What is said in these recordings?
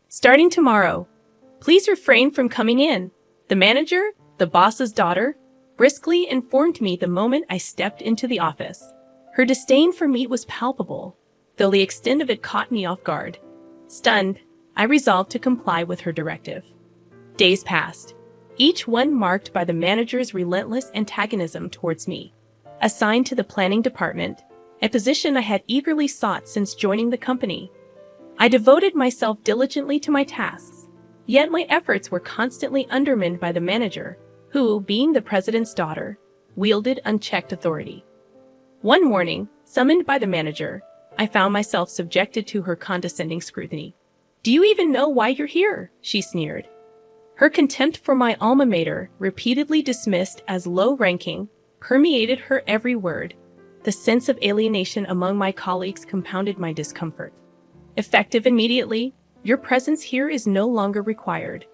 Starting tomorrow, please refrain from coming in. The manager, the boss's daughter, briskly informed me the moment I stepped into the office. Her disdain for me was palpable, though the extent of it caught me off guard. Stunned, I resolved to comply with her directive. Days passed, each one marked by the manager's relentless antagonism towards me. Assigned to the planning department, a position I had eagerly sought since joining the company, I devoted myself diligently to my tasks, yet my efforts were constantly undermined by the manager, who, being the president's daughter, wielded unchecked authority. One morning, summoned by the manager, I found myself subjected to her condescending scrutiny. "Do you even know why you're here?" she sneered. Her contempt for my alma mater, repeatedly dismissed as low-ranking, permeated her every word. The sense of alienation among my colleagues compounded my discomfort. "Effective immediately, your presence here is no longer required,"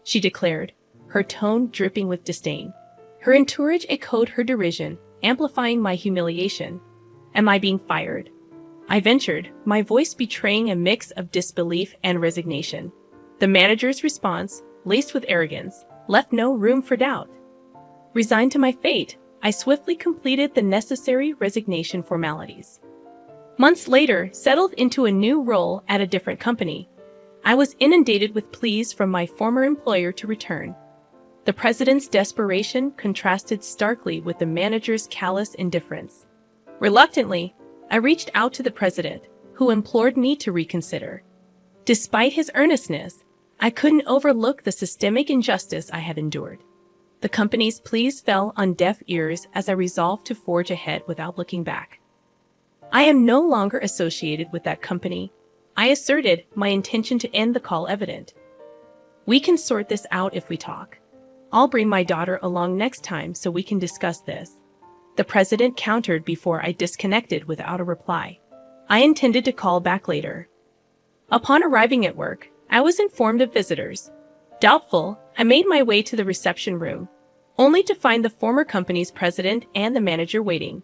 she declared, her tone dripping with disdain. Her entourage echoed her derision, amplifying my humiliation. "Am I being fired?" I ventured, my voice betraying a mix of disbelief and resignation. The manager's response, laced with arrogance, left no room for doubt. Resigned to my fate, I swiftly completed the necessary resignation formalities. Months later, settled into a new role at a different company, I was inundated with pleas from my former employer to return. The president's desperation contrasted starkly with the manager's callous indifference. Reluctantly, I reached out to the president, who implored me to reconsider. Despite his earnestness, I couldn't overlook the systemic injustice I had endured. The company's pleas fell on deaf ears as I resolved to forge ahead without looking back. "I am no longer associated with that company," I asserted, my intention to end the call evident. "We can sort this out if we talk. I'll bring my daughter along next time so we can discuss this," the president countered before I disconnected without a reply. I intended to call back later. Upon arriving at work, I was informed of visitors. Doubtful, I made my way to the reception room, only to find the former company's president and the manager waiting.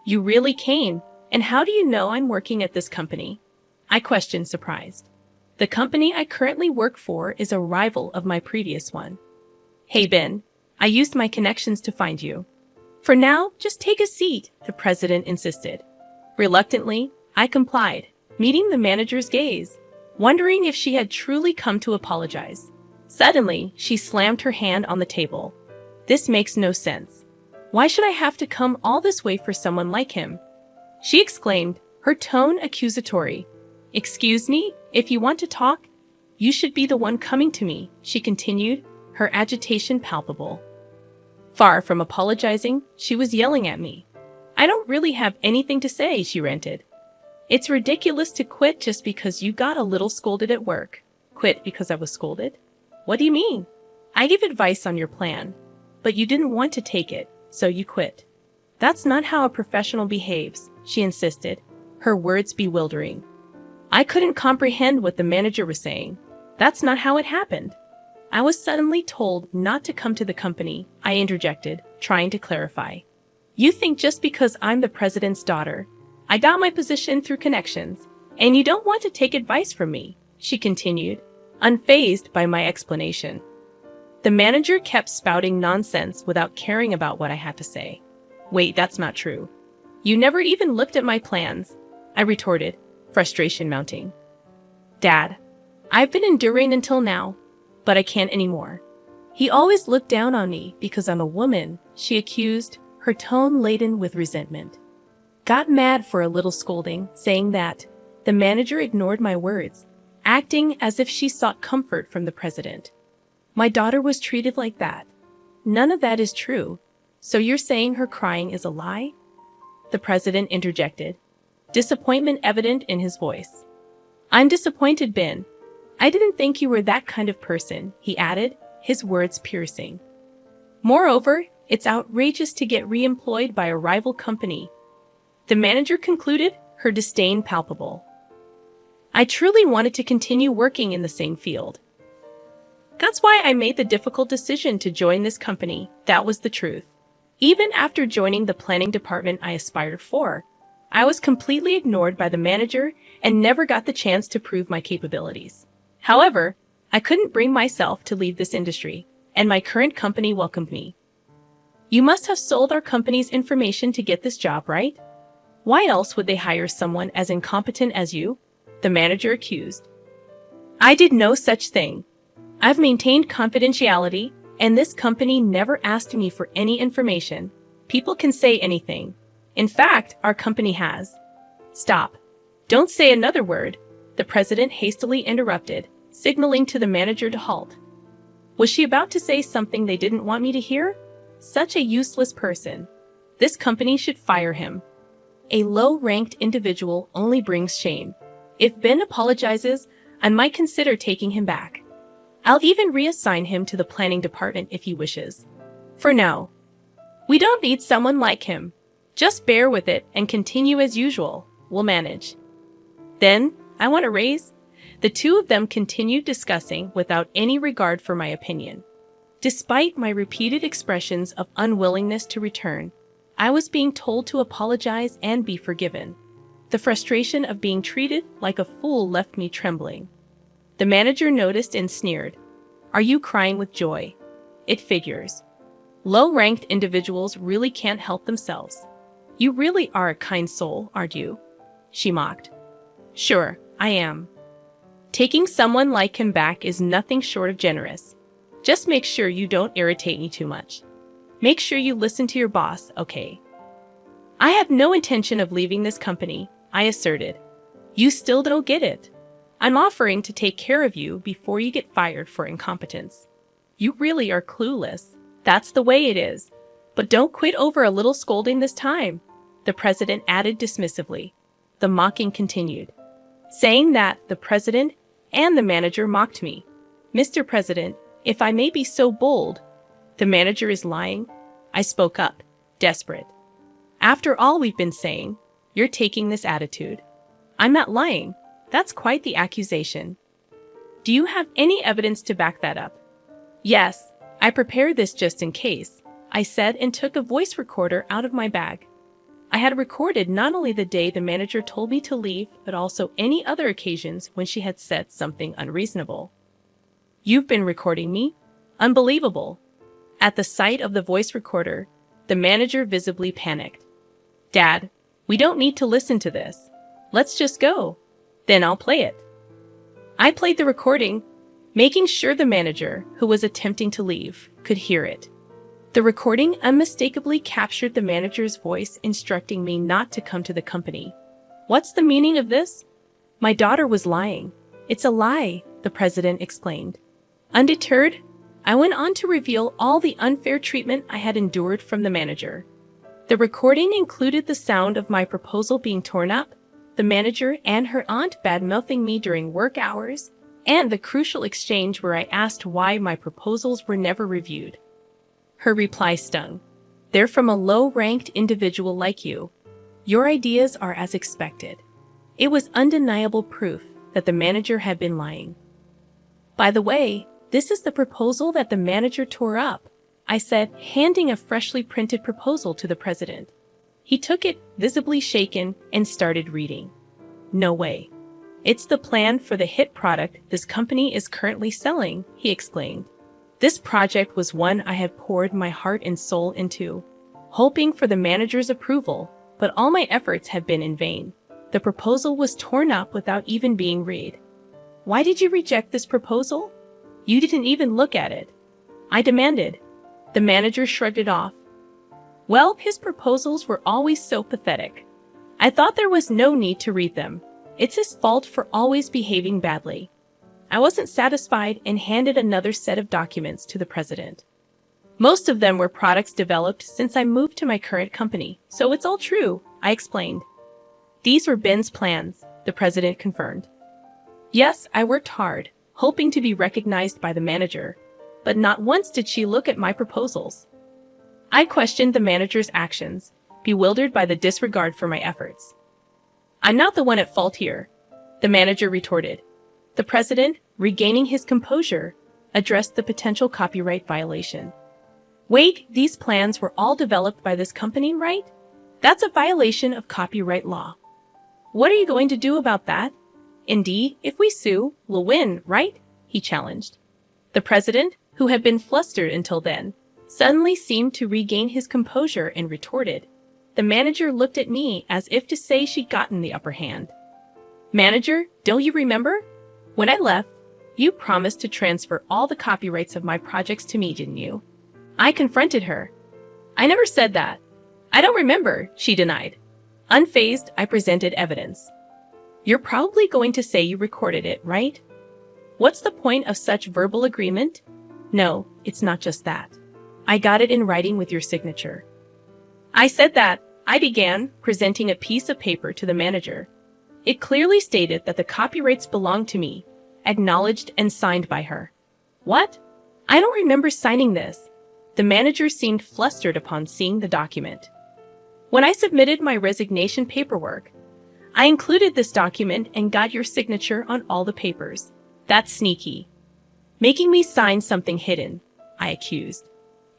"You really came, and how do you know I'm working at this company?" I questioned, surprised. "The company I currently work for is a rival of my previous one." "Hey Ben, I used my connections to find you." "For now, just take a seat," the president insisted. Reluctantly, I complied, meeting the manager's gaze, wondering if she had truly come to apologize. Suddenly, she slammed her hand on the table. "This makes no sense. Why should I have to come all this way for someone like him?" she exclaimed, her tone accusatory. "Excuse me, if you want to talk, you should be the one coming to me," she continued, her agitation palpable. Far from apologizing, she was yelling at me. "I don't really have anything to say," she ranted. "It's ridiculous to quit just because you got a little scolded at work." "Quit because I was scolded? What do you mean?" "I gave advice on your plan, but you didn't want to take it, so you quit." "That's not how a professional behaves," she insisted, her words bewildering. I couldn't comprehend what the manager was saying. "That's not how it happened." "I was suddenly told not to come to the company," I interjected, trying to clarify. "You think just because I'm the president's daughter, I got my position through connections, and you don't want to take advice from me," she continued, unfazed by my explanation. The manager kept spouting nonsense without caring about what I had to say. "Wait, that's not true. You never even looked at my plans," I retorted, frustration mounting. "Dad, I've been enduring until now, but I can't anymore." "He always looked down on me because I'm a woman," she accused, her tone laden with resentment. Got mad for a little scolding, saying that. The manager ignored my words, acting as if she sought comfort from the president. "My daughter was treated like that." "None of that is true. So you're saying her crying is a lie?" the president interjected, disappointment evident in his voice. "I'm disappointed, Ben. I didn't think you were that kind of person," he added, his words piercing. "Moreover, it's outrageous to get re-employed by a rival company," the manager concluded, her disdain palpable. "I truly wanted to continue working in the same field. That's why I made the difficult decision to join this company," that was the truth. Even after joining the planning department I aspired for, I was completely ignored by the manager and never got the chance to prove my capabilities. However, I couldn't bring myself to leave this industry, and my current company welcomed me. You must have sold our company's information to get this job, right? Why else would they hire someone as incompetent as you? The manager accused. I did no such thing. I've maintained confidentiality, and this company never asked me for any information. People can say anything. In fact, our company has. Stop. Don't say another word, the president hastily interrupted, signaling to the manager to halt. Was she about to say something they didn't want me to hear? Such a useless person. This company should fire him. A low-ranked individual only brings shame. If Ben apologizes, I might consider taking him back. I'll even reassign him to the planning department if he wishes. For now, we don't need someone like him. Just bear with it and continue as usual. We'll manage. Then, I want a raise. The two of them continued discussing without any regard for my opinion. Despite my repeated expressions of unwillingness to return, I was being told to apologize and be forgiven. The frustration of being treated like a fool left me trembling. The manager noticed and sneered. Are you crying with joy? It figures. Low-ranked individuals really can't help themselves. You really are a kind soul, aren't you? She mocked. Sure, I am. Taking someone like him back is nothing short of generous. Just make sure you don't irritate me too much. Make sure you listen to your boss, okay? I have no intention of leaving this company, I asserted. You still don't get it. I'm offering to take care of you before you get fired for incompetence. You really are clueless. That's the way it is. But don't quit over a little scolding this time, the president added dismissively. The mocking continued. Saying that, the president and the manager mocked me. Mr. President, if I may be so bold, the manager is lying. I spoke up, desperate. After all we've been saying, you're taking this attitude. I'm not lying. That's quite the accusation. Do you have any evidence to back that up? Yes, I prepared this just in case, I said and took a voice recorder out of my bag. I had recorded not only the day the manager told me to leave, but also any other occasions when she had said something unreasonable. You've been recording me? Unbelievable. At the sight of the voice recorder, the manager visibly panicked. Dad, we don't need to listen to this. Let's just go. Then I'll play it. I played the recording, making sure the manager, who was attempting to leave, could hear it. The recording unmistakably captured the manager's voice instructing me not to come to the company. What's the meaning of this? My daughter was lying. It's a lie, the president explained. Undeterred, I went on to reveal all the unfair treatment I had endured from the manager. The recording included the sound of my proposal being torn up, the manager and her aunt bad-mouthing me during work hours, and the crucial exchange where I asked why my proposals were never reviewed. Her reply stung. They're from a low-ranked individual like you. Your ideas are as expected. It was undeniable proof that the manager had been lying. By the way, this is the proposal that the manager tore up, I said, handing a freshly printed proposal to the president. He took it, visibly shaken, and started reading. No way. It's the plan for the hit product this company is currently selling, he explained. This project was one I had poured my heart and soul into, hoping for the manager's approval, but all my efforts had been in vain. The proposal was torn up without even being read. Why did you reject this proposal? You didn't even look at it. I demanded. The manager shrugged it off. Well, his proposals were always so pathetic. I thought there was no need to read them. It's his fault for always behaving badly. I wasn't satisfied and handed another set of documents to the president. Most of them were products developed since I moved to my current company, so it's all true, I explained. These were Ben's plans, the president confirmed. Yes, I worked hard, hoping to be recognized by the manager, but not once did she look at my proposals. I questioned the manager's actions, bewildered by the disregard for my efforts. I'm not the one at fault here, the manager retorted. The president, regaining his composure, addressed the potential copyright violation. Wait, these plans were all developed by this company, right? That's a violation of copyright law. What are you going to do about that? Indeed, if we sue, we'll win, right? he challenged. The president, who had been flustered until then, suddenly seemed to regain his composure and retorted. The manager looked at me as if to say she'd gotten the upper hand. Manager, don't you remember? When I left, you promised to transfer all the copyrights of my projects to me, didn't you? I confronted her. I never said that. I don't remember, she denied. Unfazed, I presented evidence. You're probably going to say you recorded it, right? What's the point of such verbal agreement? No, it's not just that. I got it in writing with your signature. I said that. I began, presenting a piece of paper to the manager. It clearly stated that the copyrights belonged to me, acknowledged and signed by her. What? I don't remember signing this. The manager seemed flustered upon seeing the document. When I submitted my resignation paperwork, I included this document and got your signature on all the papers. That's sneaky. Making me sign something hidden, I accused.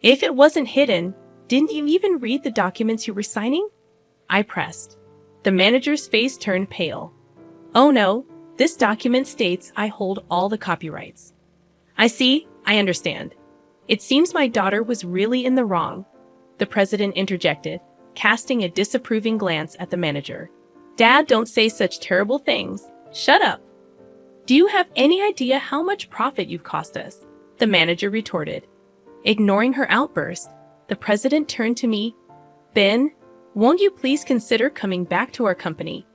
If it wasn't hidden, didn't you even read the documents you were signing? I pressed. The manager's face turned pale. Oh no, this document states I hold all the copyrights. I see, I understand. It seems my daughter was really in the wrong, the president interjected, casting a disapproving glance at the manager. Dad, don't say such terrible things. Shut up. Do you have any idea how much profit you've cost us? The manager retorted. Ignoring her outburst, the president turned to me. Ben, won't you please consider coming back to our company?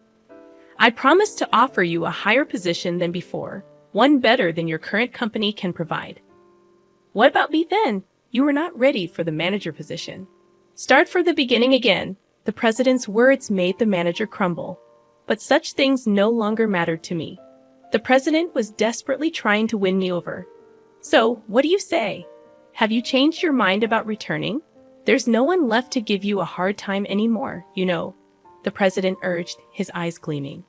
I promise to offer you a higher position than before, one better than your current company can provide. What about me then? You were not ready for the manager position. Start from the beginning again. The president's words made the manager crumble. But such things no longer mattered to me. The president was desperately trying to win me over. So, what do you say? Have you changed your mind about returning? There's no one left to give you a hard time anymore, you know, the president urged, his eyes gleaming.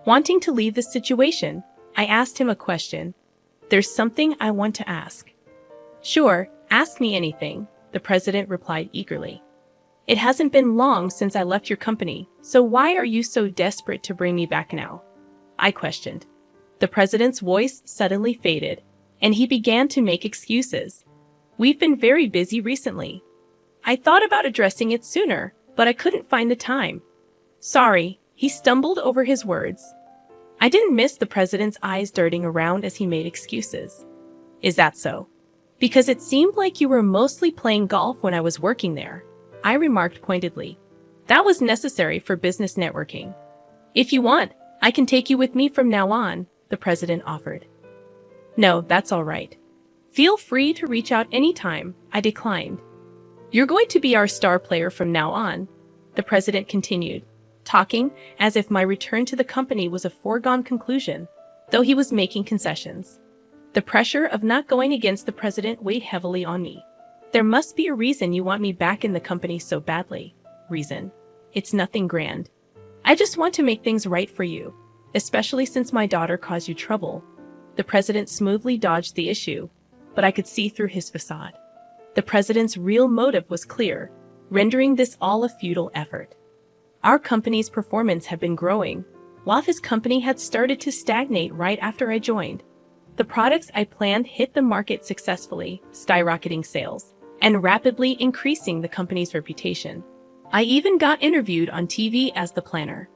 Wanting to leave the situation, I asked him a question. There's something I want to ask. Sure, ask me anything, the president replied eagerly. It hasn't been long since I left your company, so why are you so desperate to bring me back now? I questioned. The president's voice suddenly faded, and he began to make excuses. We've been very busy recently. I thought about addressing it sooner, but I couldn't find the time. Sorry, he stumbled over his words. I didn't miss the president's eyes darting around as he made excuses. Is that so? Because it seemed like you were mostly playing golf when I was working there, I remarked pointedly. That was necessary for business networking. If you want, I can take you with me from now on, the president offered. No, that's all right. Feel free to reach out anytime, I declined. You're going to be our star player from now on, the president continued, talking as if my return to the company was a foregone conclusion, though he was making concessions. The pressure of not going against the president weighed heavily on me. There must be a reason you want me back in the company so badly. Reason? It's nothing grand. I just want to make things right for you, especially since my daughter caused you trouble. The president smoothly dodged the issue, but I could see through his facade. The president's real motive was clear, rendering this all a futile effort. Our company's performance had been growing, while his company had started to stagnate right after I joined. The products I planned hit the market successfully, skyrocketing sales, and rapidly increasing the company's reputation. I even got interviewed on TV as the planner.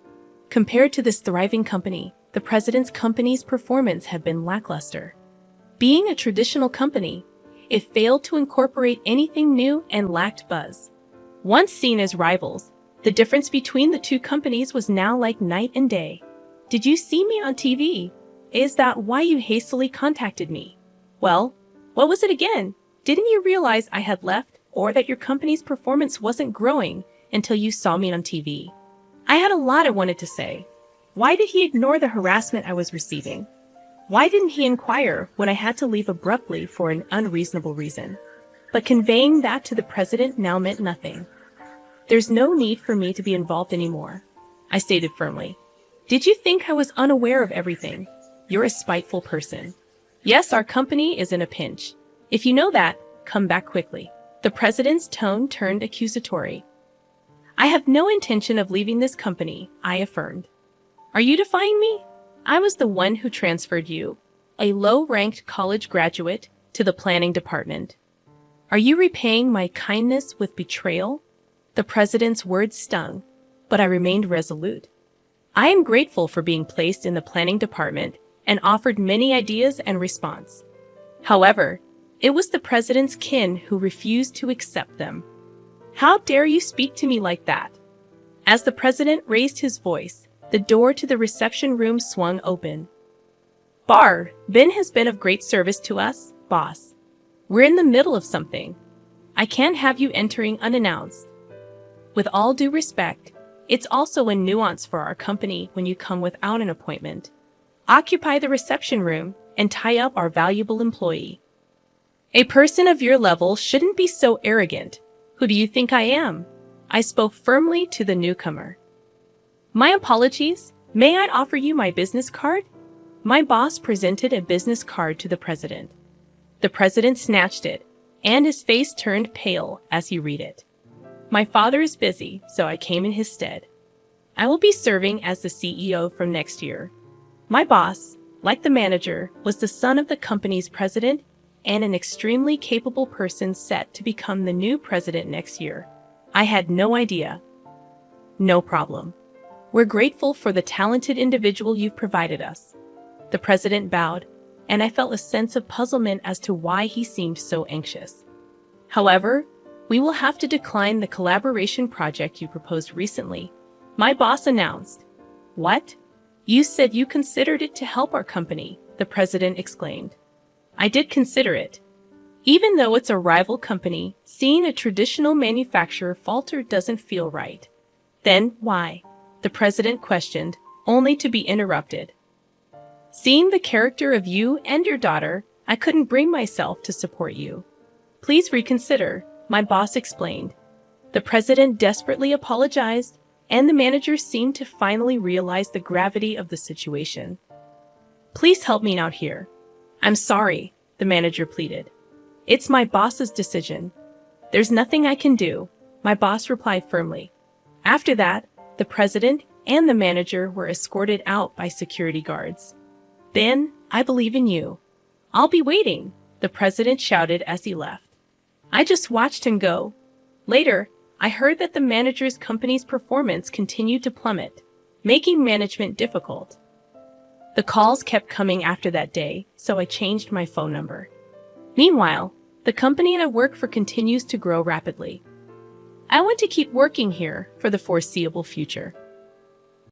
Compared to this thriving company, the president's company's performance had been lackluster. Being a traditional company, it failed to incorporate anything new and lacked buzz. Once seen as rivals, the difference between the two companies was now like night and day. Did you see me on TV? Is that why you hastily contacted me? Well, what was it again? Didn't you realize I had left, or that your company's performance wasn't growing until you saw me on TV? I had a lot I wanted to say. Why did he ignore the harassment I was receiving? Why didn't he inquire when I had to leave abruptly for an unreasonable reason? But conveying that to the president now meant nothing. There's no need for me to be involved anymore, I stated firmly. Did you think I was unaware of everything? You're a spiteful person. Yes, our company is in a pinch. If you know that, come back quickly. The president's tone turned accusatory. I have no intention of leaving this company, I affirmed. Are you defying me? I was the one who transferred you. a low-ranked college graduate, to the planning department. Are you repaying my kindness with betrayal? The president's words stung, but I remained resolute. I am grateful for being placed in the planning department and offered many ideas and response. However, it was the president's kin who refused to accept them. How dare you speak to me like that? As the president raised his voice, the door to the reception room swung open. Ben has been of great service to us, boss. We're in the middle of something. I can't have you entering unannounced. With all due respect, it's also a nuance for our company when you come without an appointment. Occupy the reception room and tie up our valuable employee. A person of your level shouldn't be so arrogant. Who do you think I am? I spoke firmly to the newcomer. My apologies. May I offer you my business card? My boss presented a business card to the president. The president snatched it, and his face turned pale as he read it. My father is busy, so I came in his stead. I will be serving as the CEO from next year. My boss, like the manager, was the son of the company's president and an extremely capable person set to become the new president next year. I had no idea. No problem. We're grateful for the talented individual you've provided us. The president bowed, and I felt a sense of puzzlement as to why he seemed so anxious. However, we will have to decline the collaboration project you proposed recently, my boss announced. What? You said you considered it to help our company, the president exclaimed. I did consider it. Even though it's a rival company, seeing a traditional manufacturer falter doesn't feel right. Then why? The president questioned, only to be interrupted. Seeing the character of you and your daughter, I couldn't bring myself to support you. Please reconsider, my boss explained. The president desperately apologized, and the manager seemed to finally realize the gravity of the situation. Please help me out here. I'm sorry, the manager pleaded. It's my boss's decision. There's nothing I can do, my boss replied firmly. After that, the president and the manager were escorted out by security guards. Ben, I believe in you. I'll be waiting, the president shouted as he left. I just watched him go. Later, I heard that the manager's company's performance continued to plummet, making management difficult. The calls kept coming after that day, so I changed my phone number. Meanwhile, the company I work for continues to grow rapidly. I want to keep working here for the foreseeable future.